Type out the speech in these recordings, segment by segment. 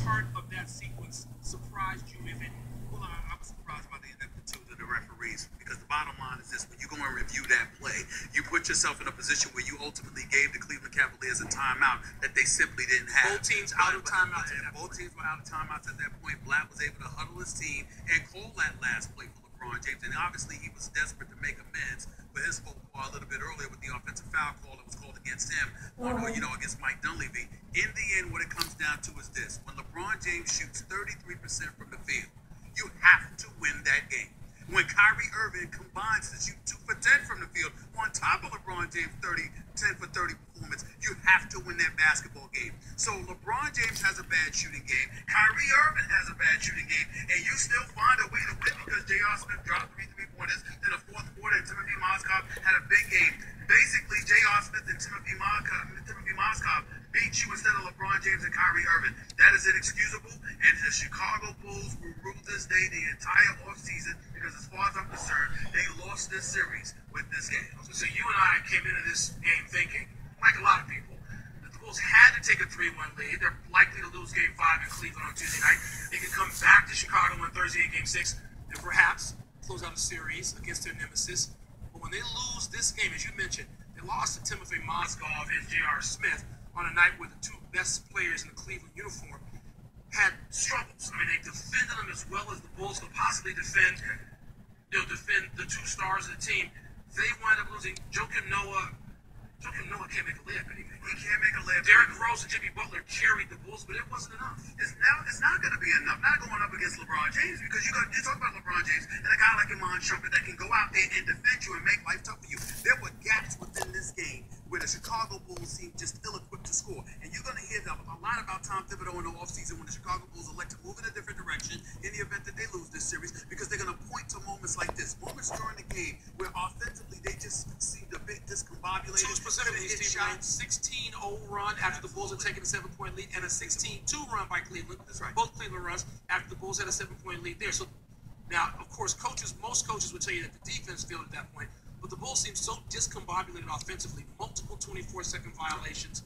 part of that sequence surprised you, if any? Well, I was surprised by the ineptitude of the referees, because the bottom line is this: when you go and review that play, you put yourself in a position where you ultimately gave the Cleveland Cavaliers a timeout that they simply didn't have. Both teams out of timeouts. Both teams were out of timeouts at that point. Black was able to huddle his team and call that last play for LeBron James, and obviously he was desperate to make amends for his faux pas a little bit earlier with the offensive foul call that was called against him, against Mike Dunleavy. In the end, what it comes down to is this: when LeBron James shoots 33% from the field, you have to win that game. When Kyrie Irving combines to shoot 2 for 10 from the field on top of LeBron James' 10 for 30 performance, you have to win that basketball game. So LeBron James has a bad shooting game. Kyrie Irving has a bad shooting game. And you still find a way to win because J.R. Smith dropped 3 3-pointers in the fourth quarter, and Timothy Mozgov had a big game. Basically, J.R. Smith and Timothy Mozgov beat you instead of LeBron James and Kyrie Irving. That is inexcusable, and the Chicago Bulls will rue this day the entire offseason, because as far as I'm concerned, they lost this series with this game. So you and I came into this game thinking, like a lot of people, that the Bulls had to take a 3-1 lead. They're likely to lose Game 5 in Cleveland on Tuesday night. They can come back to Chicago on Thursday in Game 6 and perhaps close out a series against their nemesis. But when they lose this game, as you mentioned, they lost to Timothy Mozgov and J.R. Smith on a night where the two best players in the Cleveland uniform had struggles. I mean, they defended them as well as the Bulls could possibly defend. They'll defend the two stars of the team. They wind up losing. Joakim Noah can't make a layup anything. He can't make a layup. Derrick Rose and Jimmy Butler carried the Bulls, but it wasn't enough. It's not going to be enough. Not going up against LeBron James, because you talk about LeBron James and a guy like Iman Shumpert that can go out there and defend you and make life tough for you. There were gaps within this game where the Chicago Bulls seemed just ill-equipped to score. And you're going to hear a lot about Tom Thibodeau in the offseason when the Chicago Bulls elect to move in a different direction in the event that they lose this series, because they're going to point to moments like this, moments during the game where offensively they just seemed a bit discombobulated. So specifically, Steve, 16-0 run after the Bulls had taken a 7-point lead, and a 16-2 run by Cleveland. That's right. Both Cleveland runs after the Bulls had a 7-point lead there. So now, of course, most coaches would tell you that the defense failed at that point, but the Bulls seemed so discombobulated offensively, multiple 24-second violations,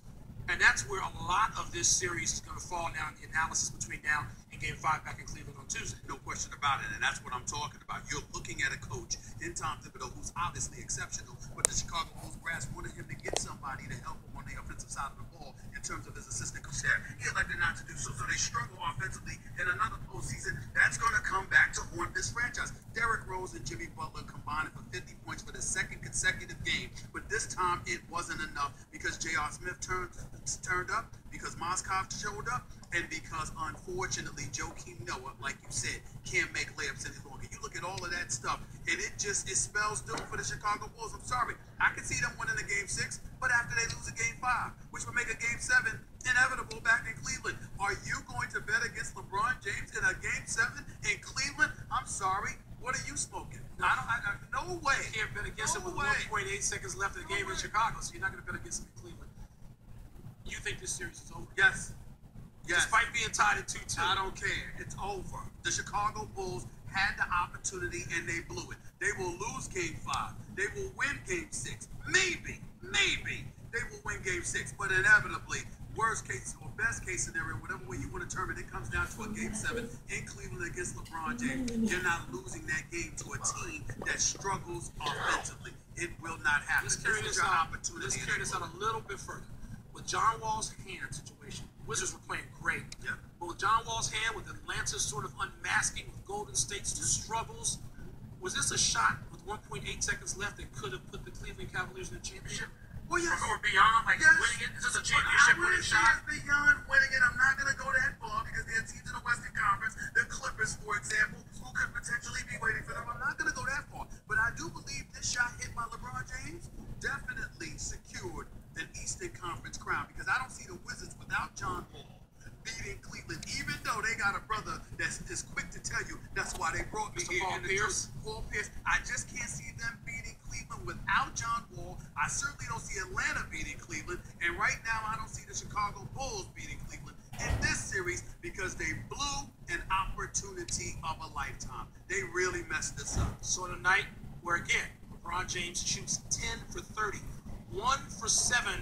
and that's where a lot of this series is going to fall now in the analysis between now and Game 5 back in Cleveland on Tuesday. No question about it, and that's what I'm talking about. You're looking at a coach in Tom Thibodeau who's obviously exceptional, but the Chicago Bulls brass wanted him to get somebody to help him on the offensive side of the ball in terms of his assistant coach there. He elected not to do so, so they struggle offensively in another postseason. That's going to come back to haunt this franchise. Derrick Rose and Jimmy Butler combined for 50 points for the second consecutive game, but this time it wasn't enough because J.R. Smith turned up, because Mozgov showed up, and because, unfortunately, Joakim Noah, like you said, can't make layups any longer. You look at all of that stuff, and it spells doom for the Chicago Bulls. I'm sorry. I can see them winning a Game 6, but after they lose a Game 5, which would make a Game 7 inevitable back in Cleveland. Are you going to bet against LeBron James in a Game 7 in Cleveland? I'm sorry. What are you smoking? No way. You can't bet against him with 1.8 seconds left in the game in Chicago, so you're not going to bet against him in Cleveland. You think this series is over? Yes. Despite being tied at 2-2. I don't care. It's over. The Chicago Bulls had the opportunity and they blew it. They will lose Game 5. They will win Game 6. Maybe they will win Game 6. But inevitably, worst case or best case scenario, whatever way you want to term it, it comes down to a Game 7 in Cleveland against LeBron James. You're not losing that game to a team that struggles offensively. It will not happen. Let's carry this out a little bit further. With John Wall's hand situation, the Wizards were playing great. Yeah. But with John Wall's hand, with Atlanta sort of unmasking with Golden State's struggles, was this a shot with 1.8 seconds left that could have put the Cleveland Cavaliers in the championship? Well, yes. Or beyond, winning it? Is this a championship winning shot? Beyond winning it, I'm not going to go that far because there are teams in the Western Conference, the Clippers, for example, who could potentially be waiting for them. I'm not going to go that far. But I do believe this shot hit by LeBron James definitely secured an Eastern Conference crown, because I don't see the Wizards without John Wall beating Cleveland, even though they got a brother that's quick to tell you that's why they brought me here. Paul Pierce. I just can't see them beating Cleveland without John Wall. I certainly don't see Atlanta beating Cleveland, and right now I don't see the Chicago Bulls beating Cleveland in this series because they blew an opportunity of a lifetime. They really messed this up. So tonight, where again, LeBron James shoots 10 for 30. 1 for 7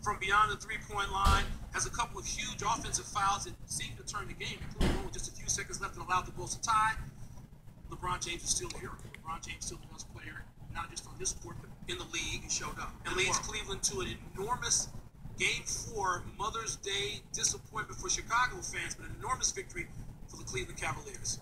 from beyond the three-point line, has a couple of huge offensive fouls that seem to turn the game, including one with just a few seconds left that allowed the Bulls to tie. LeBron James is still a hero. LeBron James is still the best player, not just on this court, but in the league. He showed up and leads Cleveland to an enormous Game 4 Mother's Day disappointment for Chicago fans, but an enormous victory for the Cleveland Cavaliers.